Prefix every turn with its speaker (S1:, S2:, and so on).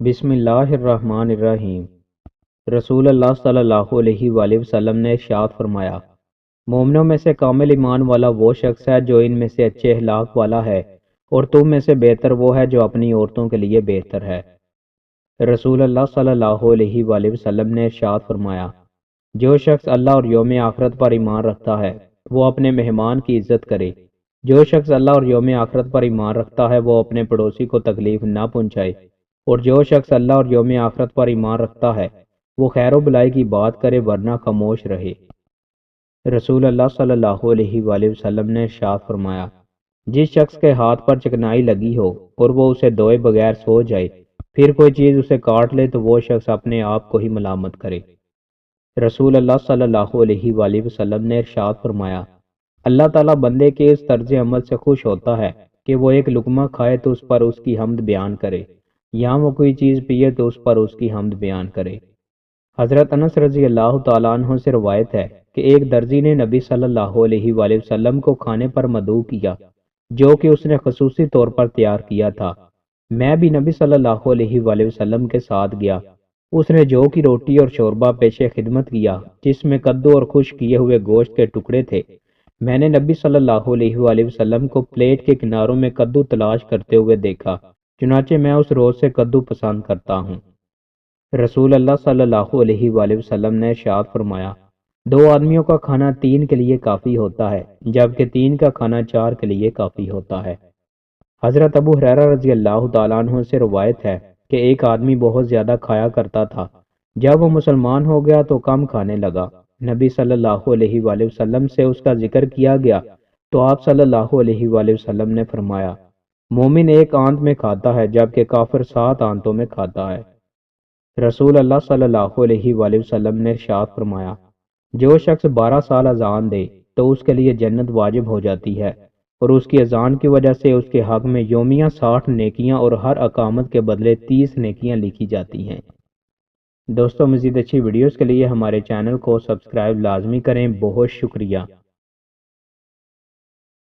S1: بسم اللہ الرحمن الرحیم۔ رسول اللہ صلی اللہ علیہ وآلہ وسلم نے ارشاد فرمایا، مومنوں میں سے کامل ایمان والا وہ شخص ہے جو ان میں سے اچھے اخلاق والا ہے، اور تم میں سے بہتر وہ ہے جو اپنی عورتوں کے لیے بہتر ہے۔ رسول اللہ صلی اللہ علیہ وآلہ وسلم نے ارشاد فرمایا، جو شخص اللہ اور یوم آخرت پر ایمان رکھتا ہے وہ اپنے مہمان کی عزت کرے۔ جو شخص اللہ اور یوم آخرت پر ایمان رکھتا ہے وہ اپنے پڑوسی کو تکلیف نہ پہنچائے، اور جو شخص اللہ اور یوم آخرت پر ایمان رکھتا ہے وہ خیر و بلائی کی بات کرے ورنہ خاموش رہے۔ رسول اللہ صلی اللہ علیہ وآلہ وسلم نے ارشاد فرمایا، جس شخص کے ہاتھ پر چکنائی لگی ہو اور وہ اسے دھوئے بغیر سو جائے، پھر کوئی چیز اسے کاٹ لے تو وہ شخص اپنے آپ کو ہی ملامت کرے۔ رسول اللہ صلی اللہ علیہ وآلہ وسلم نے ارشاد فرمایا، اللہ تعالیٰ بندے کے اس طرز عمل سے خوش ہوتا ہے کہ وہ ایک لقمہ کھائے تو اس پر اس کی حمد بیان کرے، یا وہ کوئی چیز پیے تو اس پر اس کی حمد بیان کرے۔ حضرت انس رضی اللہ تعالیٰ عنہ سے روایت ہے کہ ایک درزی نے نبی صلی اللہ علیہ وآلہ وسلم کو کھانے پر مدعو کیا جو کہ اس نے خصوصی طور پر تیار کیا تھا۔ میں بھی نبی صلی اللہ علیہ وآلہ وسلم کے ساتھ گیا۔ اس نے جو کی روٹی اور شوربہ پیش خدمت کیا جس میں کدو اور خشک کیے ہوئے گوشت کے ٹکڑے تھے۔ میں نے نبی صلی اللہ علیہ وآلہ وسلم کو پلیٹ کے کناروں میں کدو تلاش کرتے ہوئے دیکھا، چنانچہ میں اس روز سے کدو پسند کرتا ہوں۔ رسول اللہ صلی اللہ علیہ وآلہ وسلم نے ارشاد فرمایا، دو آدمیوں کا کھانا تین کے لیے کافی ہوتا ہے، جبکہ تین کا کھانا چار کے لیے کافی ہوتا ہے۔ حضرت ابو ہریرہ رضی اللہ تعالیٰ عنہ سے روایت ہے کہ ایک آدمی بہت زیادہ کھایا کرتا تھا، جب وہ مسلمان ہو گیا تو کم کھانے لگا۔ نبی صلی اللہ علیہ وآلہ وسلم سے اس کا ذکر کیا گیا تو آپ صلی اللہ علیہ وآلہ وسلم نے فرمایا، مومن ایک آنت میں کھاتا ہے جبکہ کافر 7 آنتوں میں کھاتا ہے۔ رسول اللہ صلی اللہ علیہ وآلہ وسلم نے ارشاد فرمایا، جو شخص 12 سال اذان دے تو اس کے لیے جنت واجب ہو جاتی ہے، اور اس کی اذان کی وجہ سے اس کے حق میں یومیہ 60 نیکیاں اور ہر اقامت کے بدلے 30 نیکیاں لکھی جاتی ہیں۔ دوستو، مزید اچھی ویڈیوز کے لیے ہمارے چینل کو سبسکرائب لازمی کریں۔ بہت شکریہ۔